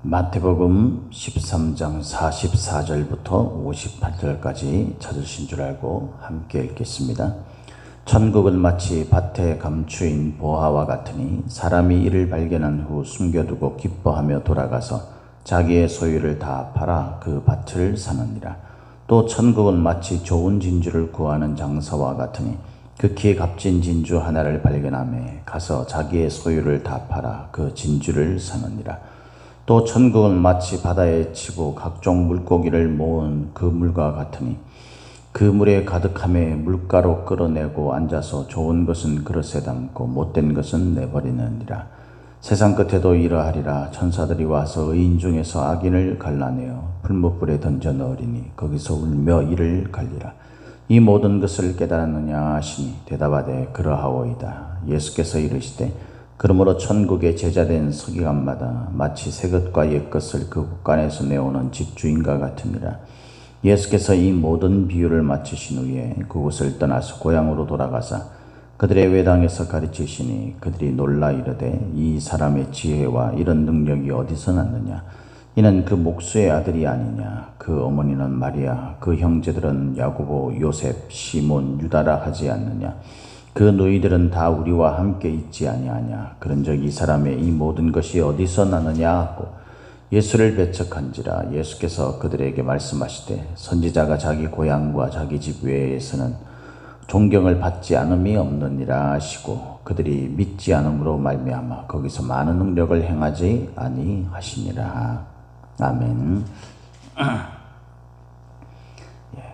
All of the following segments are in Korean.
마태복음 13장 44절부터 58절까지 찾으신 줄 알고 함께 읽겠습니다. 천국은 마치 밭에 감추인 보화와 같으니 사람이 이를 발견한 후 숨겨두고 기뻐하며 돌아가서 자기의 소유를 다 팔아 그 밭을 사느니라. 또 천국은 마치 좋은 진주를 구하는 장사와 같으니 극히 값진 진주 하나를 발견하매 가서 자기의 소유를 다 팔아 그 진주를 사느니라. 또 천국은 마치 바다에 치고 각종 물고기를 모은 그 물과 같으니 그 물에 가득함에 물가로 끌어내고 앉아서 좋은 것은 그릇에 담고 못된 것은 내버리느니라. 세상 끝에도 이러하리라. 천사들이 와서 의인 중에서 악인을 갈라내어 풀무불에 던져 넣으리니 거기서 울며 이를 갈리라. 이 모든 것을 깨달았느냐 하시니 대답하되 그러하오이다. 예수께서 이르시되 그러므로 천국의 제자된 서기관마다 마치 새것과 옛것을 그 곳간에서 내오는 집주인과 같으니라. 예수께서 이 모든 비유를 마치신 후에 그곳을 떠나서 고향으로 돌아가사 그들의 외당에서 가르치시니 그들이 놀라 이르되 이 사람의 지혜와 이런 능력이 어디서 났느냐. 이는 그 목수의 아들이 아니냐. 그 어머니는 마리아, 그 형제들은 야고보, 요셉, 시몬, 유다라 하지 않느냐. 그 너희들은 다 우리와 함께 있지 아니하냐. 그런즉 이 사람의 이 모든 것이 어디서 나느냐 하고 예수를 배척한지라. 예수께서 그들에게 말씀하시되 선지자가 자기 고향과 자기 집 외에서는 존경을 받지 않음이 없느니라 하시고 그들이 믿지 않음으로 말미암아 거기서 많은 능력을 행하지 아니하시니라. 아멘.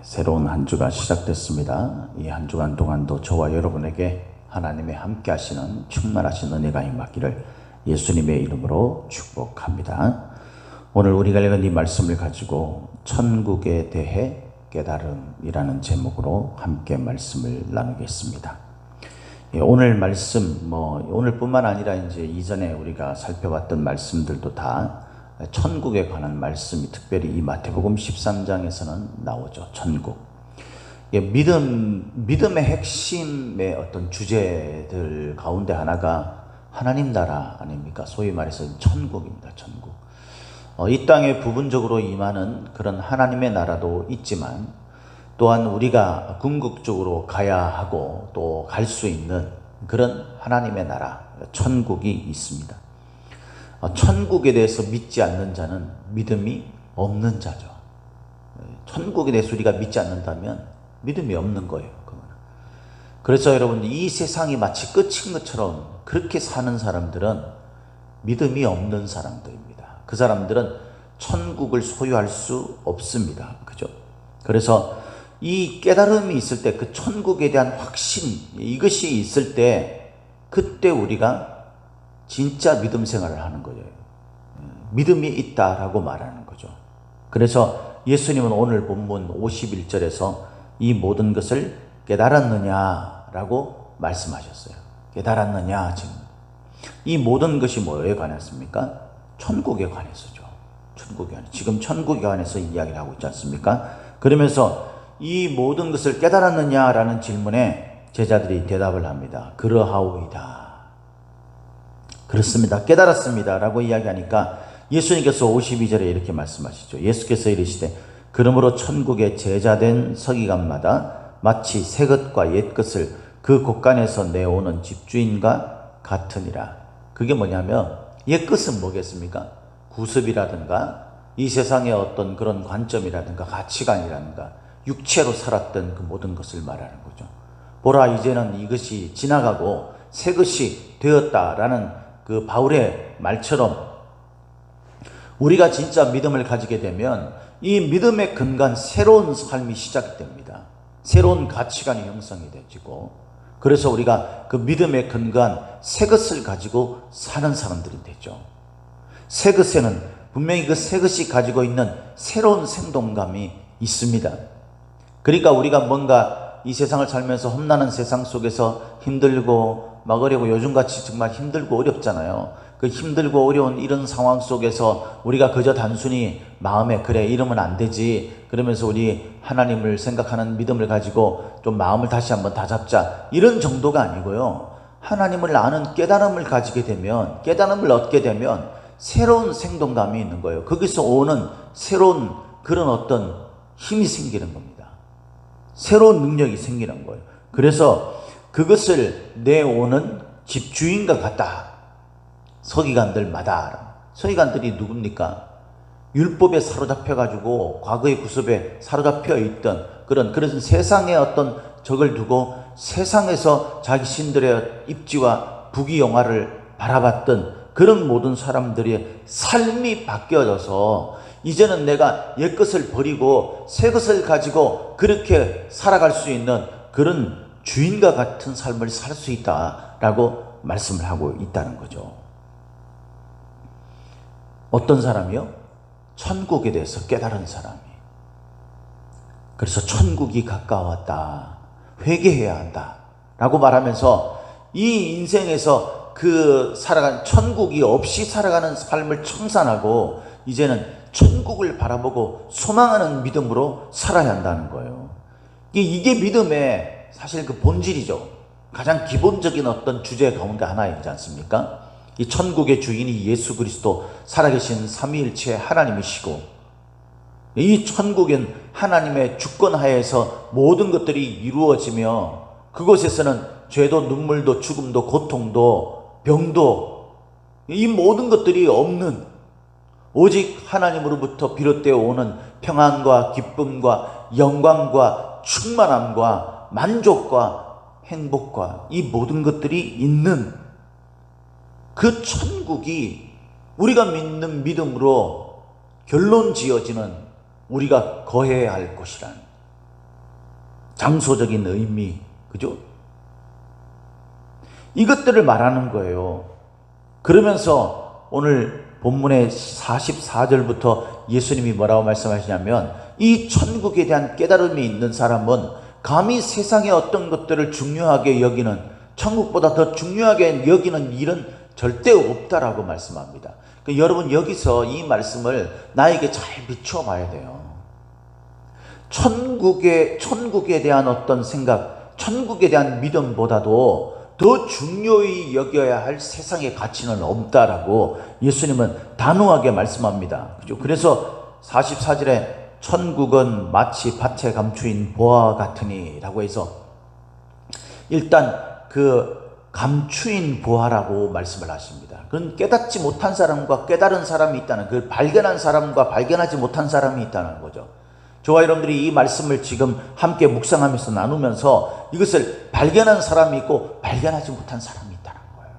새로운 한 주가 시작됐습니다. 이 한 주간 동안도 저와 여러분에게 하나님의 함께 하시는 충만하신 은혜가 임하기를 예수님의 이름으로 축복합니다. 오늘 우리가 읽은 이 말씀을 가지고 천국에 대해 깨달음이라는 제목으로 함께 말씀을 나누겠습니다. 오늘 말씀, 오늘뿐만 아니라 이제 이전에 우리가 살펴봤던 말씀들도 다 천국에 관한 말씀이 특별히 이 마태복음 13장에서는 나오죠. 천국. 믿음의 핵심의 어떤 주제들 가운데 하나가 하나님 나라 아닙니까? 소위 말해서 천국입니다. 천국. 이 땅에 부분적으로 임하는 그런 하나님의 나라도 있지만 또한 우리가 궁극적으로 가야 하고 또 갈 수 있는 그런 하나님의 나라, 천국이 있습니다. 천국에 대해서 믿지 않는 자는 믿음이 없는 자죠. 천국에 대해서 우리가 믿지 않는다면 믿음이 없는 거예요. 그래서 여러분, 이 세상이 마치 끝인 것처럼 그렇게 사는 사람들은 믿음이 없는 사람들입니다. 그 사람들은 천국을 소유할 수 없습니다. 그죠? 그래서 이 깨달음이 있을 때, 그 천국에 대한 확신, 이것이 있을 때 그때 우리가 진짜 믿음 생활을 하는 거예요. 믿음이 있다라고 말하는 거죠. 그래서 예수님은 오늘 본문 51절에서 이 모든 것을 깨달았느냐라고 말씀하셨어요. 깨달았느냐 지금. 이 모든 것이 뭐에 관했습니까? 천국에 관해서죠. 천국에 관해서. 지금 천국에 관해서 이야기를 하고 있지 않습니까? 그러면서 이 모든 것을 깨달았느냐라는 질문에 제자들이 대답을 합니다. 그러하오이다. 그렇습니다. 깨달았습니다. 라고 이야기하니까 예수님께서 52절에 이렇게 말씀하시죠. 예수께서 이르시되 그러므로 천국의 제자된 서기관마다 마치 새것과 옛것을 그 곳간에서 내오는 집주인과 같으니라. 그게 뭐냐면 옛것은 뭐겠습니까? 구습이라든가 이 세상의 어떤 그런 관점이라든가 가치관이라든가 육체로 살았던 그 모든 것을 말하는 거죠. 보라, 이제는 이것이 지나가고 새 것이 되었다라는 그 바울의 말처럼 우리가 진짜 믿음을 가지게 되면 이 믿음에 근거한 새로운 삶이 시작이 됩니다. 새로운 가치관이 형성이 되지고, 그래서 우리가 그 믿음에 근거한 새 것을 가지고 사는 사람들이 되죠. 새 것에는 분명히 그 새 것이 가지고 있는 새로운 생동감이 있습니다. 그러니까 우리가 뭔가 이 세상을 살면서 험난한 세상 속에서 힘들고 막으려고 요즘같이 정말 힘들고 어렵잖아요. 그 힘들고 어려운 이런 상황 속에서 우리가 그저 단순히 마음에 그래 이러면 안 되지, 그러면서 우리 하나님을 생각하는 믿음을 가지고 좀 마음을 다시 한번 다잡자, 이런 정도가 아니고요. 하나님을 아는 깨달음을 가지게 되면, 깨달음을 얻게 되면 새로운 생동감이 있는 거예요. 거기서 오는 새로운 그런 어떤 힘이 생기는 겁니다. 새로운 능력이 생기는 거예요. 그래서 그것을 내오는 집주인과 같다. 서기관들마다. 서기관들이 누굽니까? 율법에 사로잡혀가지고 과거의 구습에 사로잡혀 있던 그런 세상의 어떤 적을 두고 세상에서 자기 신들의 입지와 부귀영화를 바라봤던 그런 모든 사람들의 삶이 바뀌어져서 이제는 내가 옛것을 버리고 새것을 가지고 그렇게 살아갈 수 있는 그런 주인과 같은 삶을 살 수 있다라고 말씀을 하고 있다는 거죠. 어떤 사람이요? 천국에 대해서 깨달은 사람이. 그래서 천국이 가까웠다. 회개해야 한다. 라고 말하면서 이 인생에서 그 살아가는 천국이 없이 살아가는 삶을 청산하고 이제는 천국을 바라보고 소망하는 믿음으로 살아야 한다는 거예요. 이게 믿음의 사실 그 본질이죠. 가장 기본적인 어떤 주제 가운데 하나이지 않습니까? 이 천국의 주인이 예수 그리스도 살아계신 삼위일체 하나님이시고 이 천국은 하나님의 주권 하에서 모든 것들이 이루어지며 그곳에서는 죄도 눈물도 죽음도 고통도 병도 이 모든 것들이 없는 오직 하나님으로부터 비롯되어 오는 평안과 기쁨과 영광과 충만함과 만족과 행복과 이 모든 것들이 있는 그 천국이 우리가 믿는 믿음으로 결론 지어지는 우리가 거해야 할 곳이란 장소적인 의미, 그죠? 이것들을 말하는 거예요. 그러면서 오늘 본문의 44절부터 예수님이 뭐라고 말씀하시냐면 이 천국에 대한 깨달음이 있는 사람은 감히 세상의 어떤 것들을 중요하게 여기는 천국보다 더 중요하게 여기는 일은 절대 없다라고 말씀합니다. 그러니까 여러분 여기서 이 말씀을 나에게 잘 비추어 봐야 돼요. 천국에 대한 어떤 생각, 천국에 대한 믿음보다도 더 중요히 여겨야 할 세상의 가치는 없다라고 예수님은 단호하게 말씀합니다. 그죠? 그래서 44절에 천국은 마치 밭에 감추인 보화와 같으니 라고 해서 일단 그 감추인 보화라고 말씀을 하십니다. 그건 깨닫지 못한 사람과 깨달은 사람이 있다는, 그 발견한 사람과 발견하지 못한 사람이 있다는 거죠. 저와 여러분들이 이 말씀을 지금 함께 묵상하면서 나누면서 이것을 발견한 사람이 있고 발견하지 못한 사람이 있다는 거예요.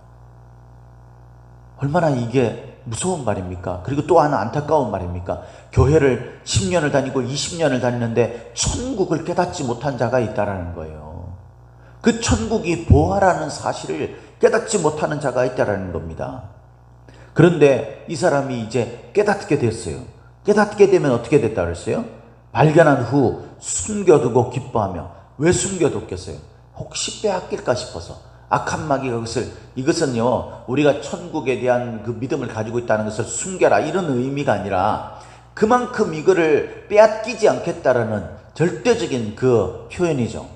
얼마나 이게 무서운 말입니까? 그리고 또 하나 안타까운 말입니까? 교회를 10년을 다니고 20년을 다니는데 천국을 깨닫지 못한 자가 있다는 거예요. 그 천국이 보화라는 사실을 깨닫지 못하는 자가 있다는 겁니다. 그런데 이 사람이 이제 깨닫게 됐어요. 깨닫게 되면 어떻게 됐다 그랬어요? 발견한 후 숨겨두고 기뻐하며. 왜 숨겨뒀겠어요? 혹시 빼앗길까 싶어서. 악한 마귀가 이것은요 우리가 천국에 대한 그 믿음을 가지고 있다는 것을 숨겨라 이런 의미가 아니라 그만큼 이거를 빼앗기지 않겠다라는 절대적인 그 표현이죠.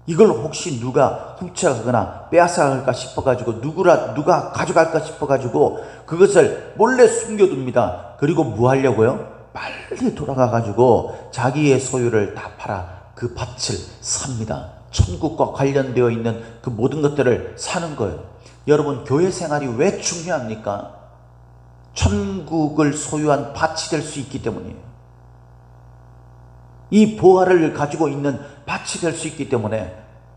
이걸 혹시 누가 훔쳐가거나 빼앗아갈까 싶어가지고 누가 가져갈까 싶어가지고 그것을 몰래 숨겨둡니다. 그리고 뭐 하려고요? 빨리 돌아가가지고 자기의 소유를 다 팔아 그 밭을 삽니다. 천국과 관련되어 있는 그 모든 것들을 사는 거예요. 여러분 교회 생활이 왜 중요합니까? 천국을 소유한 밭이 될 수 있기 때문이에요. 이 보화를 가지고 있는 밭이 될 수 있기 때문에.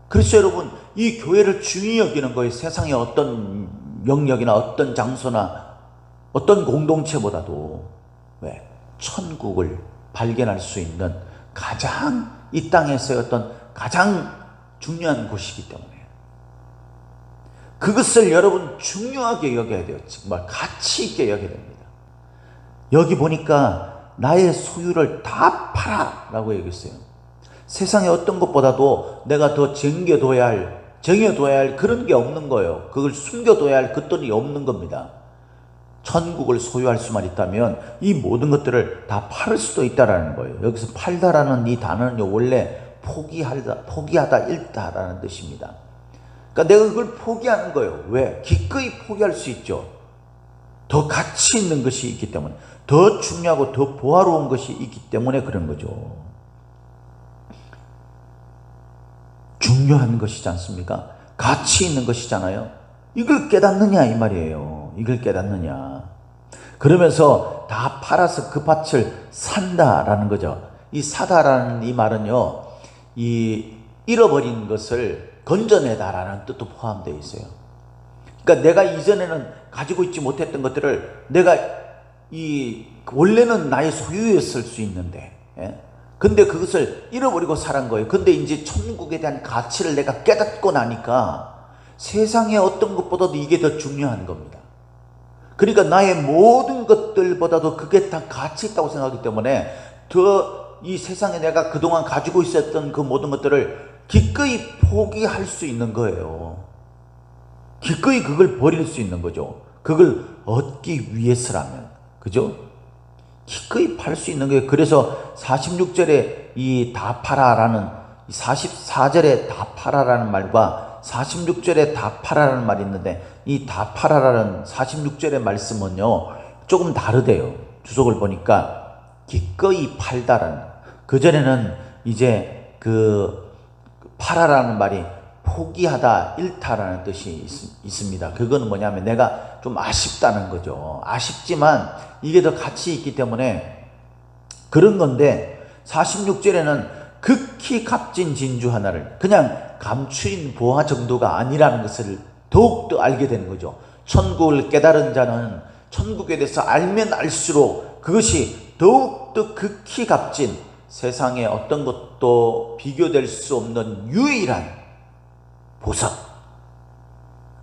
그래서 여러분 이 교회를 중히 여기는 거예요. 세상의 어떤 영역이나 어떤 장소나 어떤 공동체보다도. 왜? 천국을 발견할 수 있는 가장 이 땅에서의 어떤 가장 중요한 곳이기 때문에 그것을 여러분 중요하게 여겨야 돼요. 정말 가치 있게 여겨야 됩니다. 여기 보니까 나의 소유를 다 팔아 라고 얘기했어요. 세상에 어떤 것보다도 내가 더 정겨둬야 할 그런 게 없는 거예요. 그걸 숨겨둬야 할 것들이 없는 겁니다. 천국을 소유할 수만 있다면 이 모든 것들을 다 팔을 수도 있다라는 거예요. 여기서 팔다라는 이 단어는요 원래 포기하다 잃다라는 뜻입니다. 그러니까 내가 그걸 포기하는 거예요. 왜? 기꺼이 포기할 수 있죠. 더 가치 있는 것이 있기 때문에, 더 중요하고 더 보화로운 것이 있기 때문에 그런 거죠. 중요한 것이지 않습니까? 가치 있는 것이잖아요. 이걸 깨닫느냐 이 말이에요. 이걸 깨닫느냐. 그러면서 다 팔아서 그 밭을 산다라는 거죠. 이 사다라는 이 말은요, 이 잃어버린 것을 건져내다라는 뜻도 포함되어 있어요. 그러니까 내가 이전에는 가지고 있지 못했던 것들을 내가 원래는 나의 소유였을 수 있는데, 근데 그것을 잃어버리고 살은 거예요. 근데 이제 천국에 대한 가치를 내가 깨닫고 나니까 세상의 어떤 것보다도 이게 더 중요한 겁니다. 그러니까 나의 모든 것들보다도 그게 다 가치 있다고 생각하기 때문에 더 이 세상에 내가 그동안 가지고 있었던 그 모든 것들을 기꺼이 포기할 수 있는 거예요. 기꺼이 그걸 버릴 수 있는 거죠. 그걸 얻기 위해서라면. 그죠? 기꺼이 팔 수 있는 거예요. 그래서 46절에 이 다 팔아라는, 44절에 다 팔아라는 말과 46절에 다 팔아라는 말이 있는데, 이 다 팔아라는 46절의 말씀은요, 조금 다르대요. 주석을 보니까 기꺼이 팔다라는. 그전에는 이제 그 팔아라는 말이 포기하다, 잃다라는 뜻이 있습니다. 그거는 뭐냐면 내가 좀 아쉽다는 거죠. 아쉽지만 이게 더 가치 있기 때문에 그런 건데, 46절에는 극히 값진 진주 하나를, 그냥 감추인 보화 정도가 아니라는 것을 더욱더 알게 되는 거죠. 천국을 깨달은 자는 천국에 대해서 알면 알수록 그것이 더욱더 극히 값진, 세상에 어떤 것도 비교될 수 없는 유일한 보석,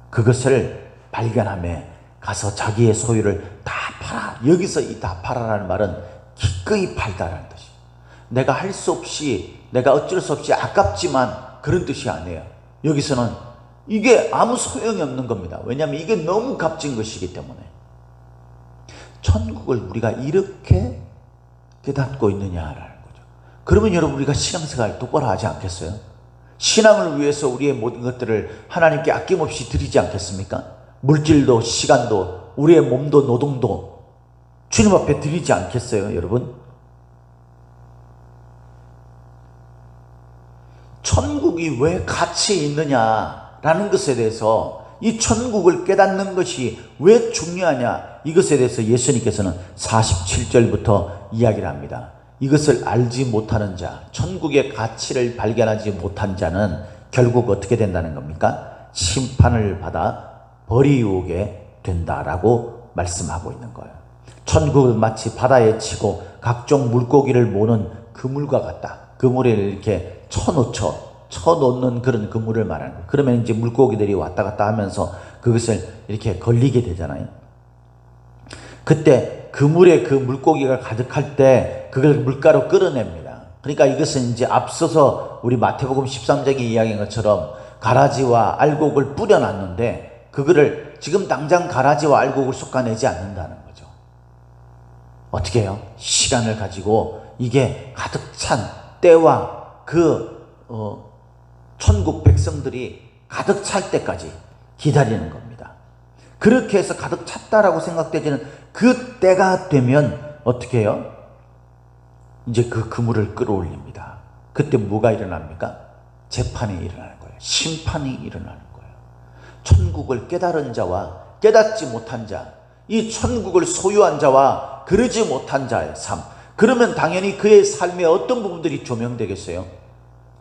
그것을 발견하며 가서 자기의 소유를 다 팔아. 여기서 이 다 팔아라는 말은 기꺼이 팔다라는 뜻이, 내가 할 수 없이, 내가 어쩔 수 없이 아깝지만 그런 뜻이 아니에요. 여기서는 이게 아무 소용이 없는 겁니다. 왜냐하면 이게 너무 값진 것이기 때문에. 천국을 우리가 이렇게 깨닫고 있느냐라는 거죠. 그러면 여러분, 우리가 신앙생활 똑바로 하지 않겠어요? 신앙을 위해서 우리의 모든 것들을 하나님께 아낌없이 드리지 않겠습니까? 물질도, 시간도, 우리의 몸도, 노동도 주님 앞에 드리지 않겠어요, 여러분? 천국이 왜 가치 있느냐라는 것에 대해서, 이 천국을 깨닫는 것이 왜 중요하냐, 이것에 대해서 예수님께서는 47절부터 이야기를 합니다. 이것을 알지 못하는 자, 천국의 가치를 발견하지 못한 자는 결국 어떻게 된다는 겁니까? 심판을 받아 벌이우게 된다라고 말씀하고 있는 거예요. 천국은 마치 바다에 치고 각종 물고기를 모는 그물과 같다. 그물에 이렇게 쳐놓는 그런 그물을 말하는 거예요. 그러면 이제 물고기들이 왔다 갔다 하면서 그것을 이렇게 걸리게 되잖아요. 그때 그물에 그 물고기가 가득할 때 그걸 물가로 끌어냅니다. 그러니까 이것은 이제 앞서서 우리 마태복음 13장에 이야기한 것처럼 가라지와 알곡을 뿌려놨는데, 그거를 지금 당장 가라지와 알곡을 솎아내지 않는다는 거죠. 어떻게 해요? 시간을 가지고 이게 가득 찬 때와 천국 백성들이 가득 찰 때까지 기다리는 겁니다. 그렇게 해서 가득 찼다라고 생각되지는 그 때가 되면 어떻게 해요? 이제 그 그물을 끌어올립니다. 그때 뭐가 일어납니까? 재판이 일어나는 거예요. 심판이 일어나는 거예요. 천국을 깨달은 자와 깨닫지 못한 자, 이 천국을 소유한 자와 그러지 못한 자의 삶, 그러면 당연히 그의 삶의 어떤 부분들이 조명되겠어요?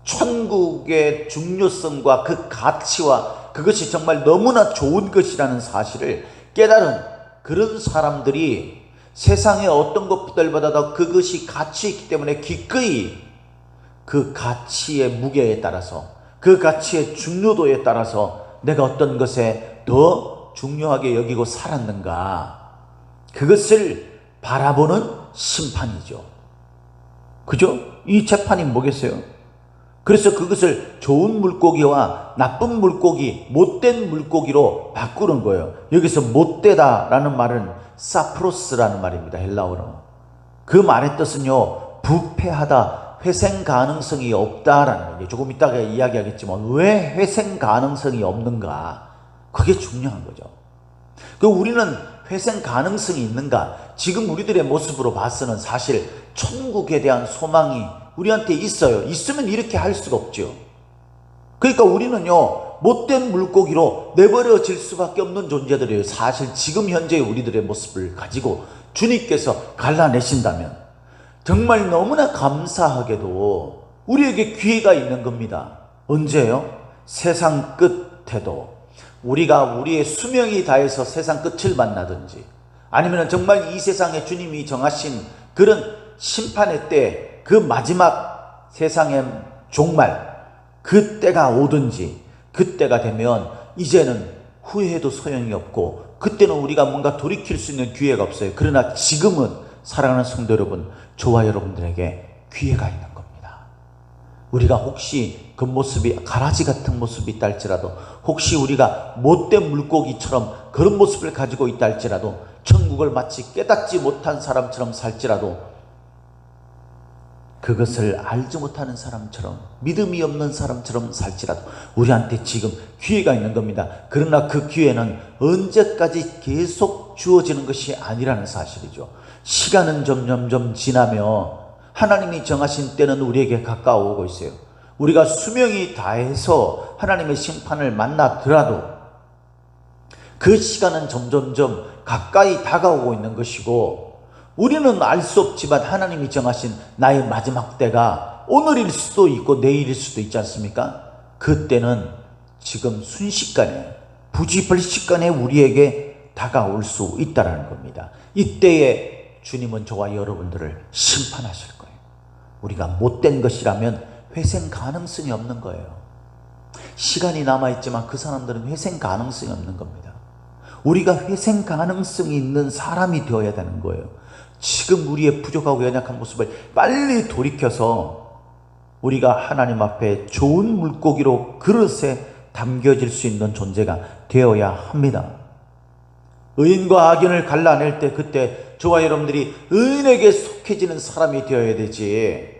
천국의 중요성과 그 가치와 그것이 정말 너무나 좋은 것이라는 사실을 깨달은 그런 사람들이 세상의 어떤 것들보다도 그것이 가치 있기 때문에 기꺼이 그 가치의 무게에 따라서, 그 가치의 중요도에 따라서 내가 어떤 것에 더 중요하게 여기고 살았는가, 그것을 바라보는 심판이죠. 그죠? 이 재판이 뭐겠어요? 그래서 그것을 좋은 물고기와 나쁜 물고기, 못된 물고기로 바꾸는 거예요. 여기서 못되다라는 말은 사프로스라는 말입니다. 헬라어로. 그 말의 뜻은요, 부패하다, 회생 가능성이 없다라는 거예요. 조금 이따가 이야기하겠지만 왜 회생 가능성이 없는가, 그게 중요한 거죠. 우리는 회생 가능성이 있는가? 지금 우리들의 모습으로 봐서는 사실 천국에 대한 소망이 우리한테 있어요. 있으면 이렇게 할 수가 없죠. 그러니까 우리는요, 못된 물고기로 내버려질 수밖에 없는 존재들이에요. 사실 지금 현재 우리들의 모습을 가지고 주님께서 갈라내신다면 정말 너무나 감사하게도 우리에게 기회가 있는 겁니다. 언제요? 세상 끝에도 우리가 우리의 수명이 다해서 세상 끝을 만나든지, 아니면 정말 이 세상에 주님이 정하신 그런 심판의 때, 그 마지막 세상의 종말, 그때가 오든지, 그때가 되면 이제는 후회해도 소용이 없고 그때는 우리가 뭔가 돌이킬 수 있는 기회가 없어요. 그러나 지금은 사랑하는 성도 여러분, 저와 여러분들에게 기회가 있는 겁니다. 우리가 혹시 그 모습이 가라지 같은 모습이 있다 할지라도, 혹시 우리가 못된 물고기처럼 그런 모습을 가지고 있다 할지라도, 천국을 마치 깨닫지 못한 사람처럼 살지라도, 그것을 알지 못하는 사람처럼, 믿음이 없는 사람처럼 살지라도 우리한테 지금 기회가 있는 겁니다. 그러나 그 기회는 언제까지 계속 주어지는 것이 아니라는 사실이죠. 시간은 점점점 지나며 하나님이 정하신 때는 우리에게 가까워오고 있어요. 우리가 수명이 다해서 하나님의 심판을 만나더라도 그 시간은 점점점 가까이 다가오고 있는 것이고, 우리는 알 수 없지만 하나님이 정하신 나의 마지막 때가 오늘일 수도 있고 내일일 수도 있지 않습니까? 그때는 지금 순식간에, 부지불식간에 우리에게 다가올 수 있다는 겁니다. 이때에 주님은 저와 여러분들을 심판하실 거예요. 우리가 못된 것이라면 회생 가능성이 없는 거예요. 시간이 남아있지만 그 사람들은 회생 가능성이 없는 겁니다. 우리가 회생 가능성이 있는 사람이 되어야 되는 거예요. 지금 우리의 부족하고 연약한 모습을 빨리 돌이켜서 우리가 하나님 앞에 좋은 물고기로 그릇에 담겨질 수 있는 존재가 되어야 합니다. 의인과 악인을 갈라낼 때, 그때 저와 여러분들이 의인에게 속해지는 사람이 되어야 되지,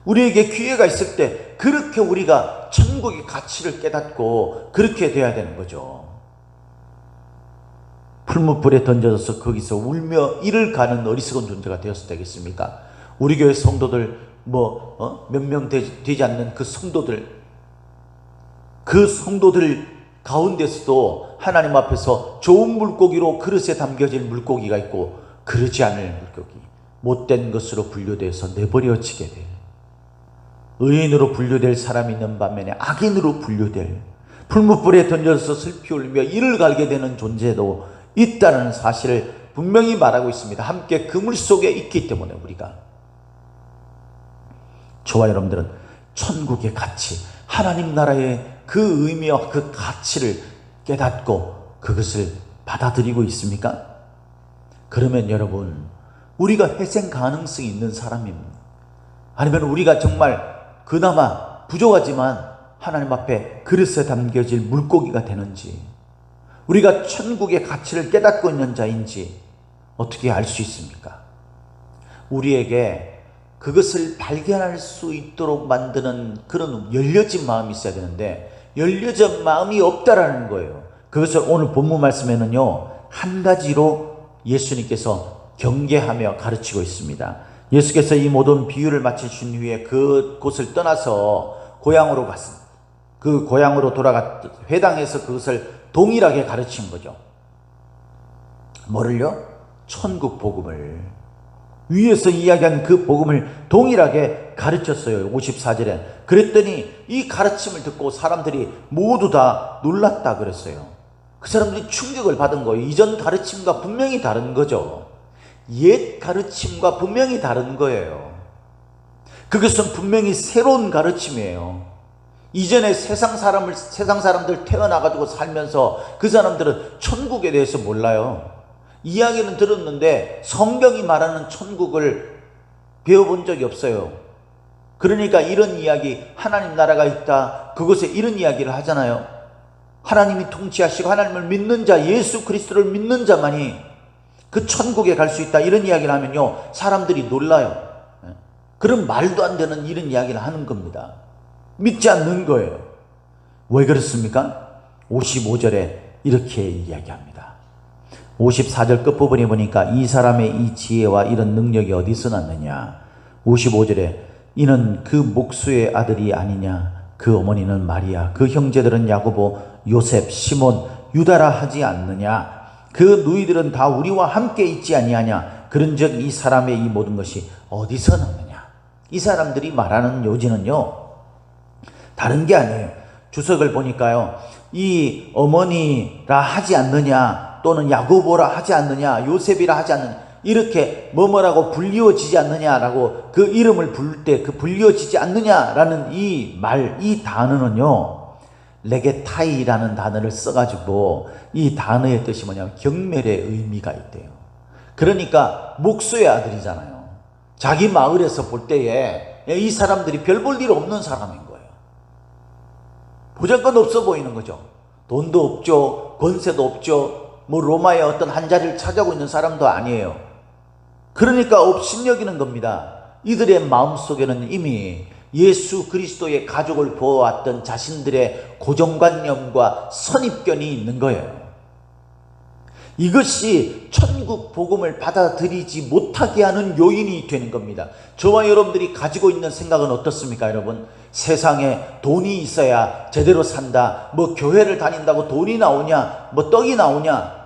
우리에게 기회가 있을 때 그렇게 우리가 천국의 가치를 깨닫고 그렇게 돼야 되는 거죠. 풀무불에 던져져서 거기서 울며 이를 가는 어리석은 존재가 되었을 때겠습니까? 우리 교회 성도들 몇 명 되지 않는 그 성도들 가운데서도 하나님 앞에서 좋은 물고기로 그릇에 담겨질 물고기가 있고, 그러지 않을 물고기, 못된 것으로 분류돼서 내버려지게 될, 의인으로 분류될 사람이 있는 반면에 악인으로 분류될, 풀무불에 던져서 슬피 울며 이를 갈게 되는 존재도 있다는 사실을 분명히 말하고 있습니다. 함께 그물 속에 있기 때문에 우리가, 저와 여러분들은 천국의 가치, 하나님 나라의 그 의미와 그 가치를 깨닫고 그것을 받아들이고 있습니까? 그러면 여러분, 우리가 회생 가능성이 있는 사람입니다. 아니면 우리가 정말 그나마 부족하지만 하나님 앞에 그릇에 담겨질 물고기가 되는지, 우리가 천국의 가치를 깨닫고 있는 자인지 어떻게 알 수 있습니까? 우리에게 그것을 발견할 수 있도록 만드는 그런 열려진 마음이 있어야 되는데, 열려진 마음이 없다라는 거예요. 그것을 오늘 본문 말씀에는요, 한 가지로 예수님께서 경계하며 가르치고 있습니다. 예수께서 이 모든 비유를 마치신 후에 그곳을 떠나서 고향으로 갔습니다. 그 고향으로 회당에서 그것을 동일하게 가르친 거죠. 뭐를요? 천국 복음을, 위에서 이야기한 그 복음을 동일하게 가르쳤어요. 54절에. 그랬더니 이 가르침을 듣고 사람들이 모두 다 놀랐다 그랬어요. 그 사람들이 충격을 받은 거예요. 이전 가르침과 분명히 다른 거죠. 옛 가르침과 분명히 다른 거예요. 그것은 분명히 새로운 가르침이에요. 이전에 세상 사람들 태어나가지고 살면서 그 사람들은 천국에 대해서 몰라요. 이야기는 들었는데 성경이 말하는 천국을 배워본 적이 없어요. 그러니까 이런 이야기, 하나님 나라가 있다, 그곳에 이런 이야기를 하잖아요. 하나님이 통치하시고 하나님을 믿는 자, 예수 그리스도를 믿는 자만이 그 천국에 갈 수 있다, 이런 이야기를 하면요, 사람들이 놀라요. 그런 말도 안 되는 이런 이야기를 하는 겁니다. 믿지 않는 거예요. 왜 그렇습니까? 55절에 이렇게 이야기합니다. 54절 끝부분에 보니까 이 사람의 이 지혜와 이런 능력이 어디서 났느냐. 55절에 이는 그 목수의 아들이 아니냐. 그 어머니는 마리아, 그 형제들은 야고보, 요셉, 시몬, 유다라 하지 않느냐. 그 누이들은 다 우리와 함께 있지 아니하냐. 그런즉 이 사람의 이 모든 것이 어디서 났느냐. 이 사람들이 말하는 요지는요, 다른 게 아니에요. 주석을 보니까요, 이 어머니라 하지 않느냐, 또는 야고보라 하지 않느냐, 요셉이라 하지 않느냐, 이렇게 뭐뭐라고 불리워지지 않느냐라고 그 이름을 부를 때 그 불리워지지 않느냐라는 이 말, 이 단어는요, 레게타이라는 단어를 써가지고 이 단어의 뜻이 뭐냐면 경멸의 의미가 있대요. 그러니까 목수의 아들이잖아요. 자기 마을에서 볼 때에 이 사람들이 별 볼 일 없는 사람인 거예요. 보잘것 없어 보이는 거죠. 돈도 없죠. 권세도 없죠. 뭐 로마의 어떤 한 자리를 차지하고 있는 사람도 아니에요. 그러니까 업신여기는 겁니다. 이들의 마음속에는 이미 예수 그리스도의 가족을 보아왔던 자신들의 고정관념과 선입견이 있는 거예요. 이것이 천국 복음을 받아들이지 못하게 하는 요인이 되는 겁니다. 저와 여러분들이 가지고 있는 생각은 어떻습니까, 여러분? 세상에 돈이 있어야 제대로 산다. 뭐 교회를 다닌다고 돈이 나오냐? 뭐 떡이 나오냐?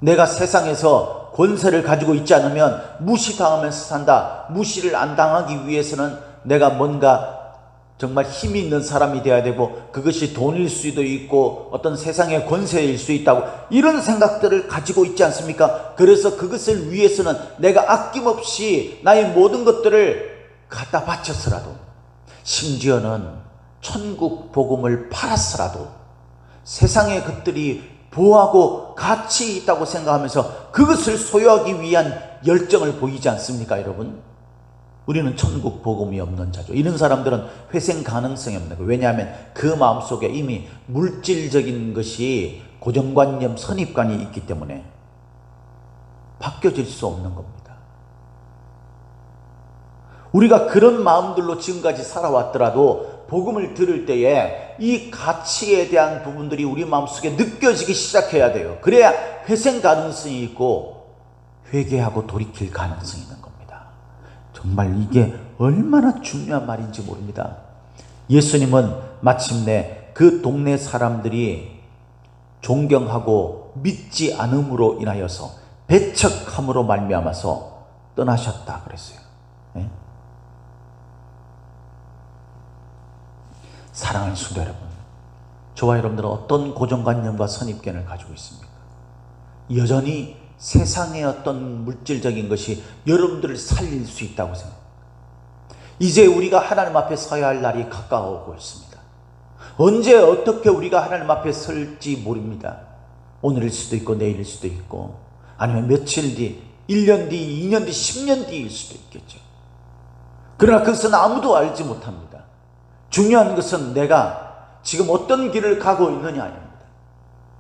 내가 세상에서 권세를 가지고 있지 않으면 무시당하면서 산다. 무시를 안 당하기 위해서는 내가 뭔가 정말 힘이 있는 사람이 되어야 되고, 그것이 돈일 수도 있고 어떤 세상의 권세일 수 있다고, 이런 생각들을 가지고 있지 않습니까? 그래서 그것을 위해서는 내가 아낌없이 나의 모든 것들을 갖다 바쳐서라도, 심지어는 천국 복음을 팔아서라도 세상의 것들이 보호하고 가치 있다고 생각하면서 그것을 소유하기 위한 열정을 보이지 않습니까, 여러분? 우리는 천국 복음이 없는 자죠. 이런 사람들은 회생 가능성이 없는 거예요. 왜냐하면 그 마음속에 이미 물질적인 것이 고정관념, 선입관이 있기 때문에 바뀌어질 수 없는 겁니다. 우리가 그런 마음들로 지금까지 살아왔더라도 복음을 들을 때에 이 가치에 대한 부분들이 우리 마음속에 느껴지기 시작해야 돼요. 그래야 회생 가능성이 있고 회개하고 돌이킬 가능성이 있는 겁니다. 정말 이게 얼마나 중요한 말인지 모릅니다. 예수님은 마침내 그 동네 사람들이 존경하고 믿지 않음으로 인하여서 배척함으로 말미암아서 떠나셨다 그랬어요. 네? 사랑하는 성도 여러분, 저와 여러분들은 어떤 고정관념과 선입견을 가지고 있습니까? 여전히 세상의 어떤 물질적인 것이 여러분들을 살릴 수 있다고 생각합니다. 이제 우리가 하나님 앞에 서야 할 날이 가까워오고 있습니다. 언제 어떻게 우리가 하나님 앞에 설지 모릅니다. 오늘일 수도 있고 내일일 수도 있고, 아니면 며칠 뒤, 1년 뒤, 2년 뒤, 10년 뒤일 수도 있겠죠. 그러나 그것은 아무도 알지 못합니다. 중요한 것은 내가 지금 어떤 길을 가고 있느냐 아닙니다.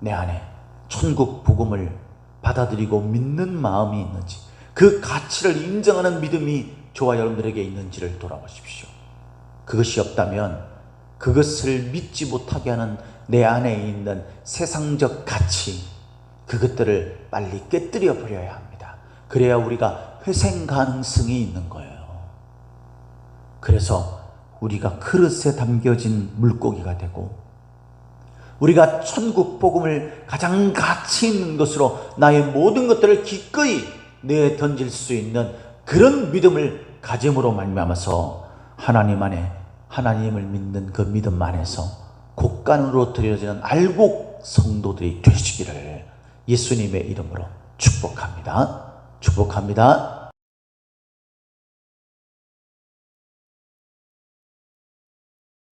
내 안에 천국 복음을 받아들이고 믿는 마음이 있는지, 그 가치를 인정하는 믿음이 저와 여러분들에게 있는지를 돌아보십시오. 그것이 없다면 그것을 믿지 못하게 하는 내 안에 있는 세상적 가치, 그것들을 빨리 깨뜨려 버려야 합니다. 그래야 우리가 회생 가능성이 있는 거예요. 그래서 우리가 그릇에 담겨진 물고기가 되고, 우리가 천국 복음을 가장 가치 있는 것으로 나의 모든 것들을 기꺼이 내어 던질 수 있는 그런 믿음을 가짐으로 말미암아서 하나님 안에, 하나님을 믿는 그 믿음 안에서 곡간으로 드려지는 알곡 성도들이 되시기를 예수님의 이름으로 축복합니다. 축복합니다.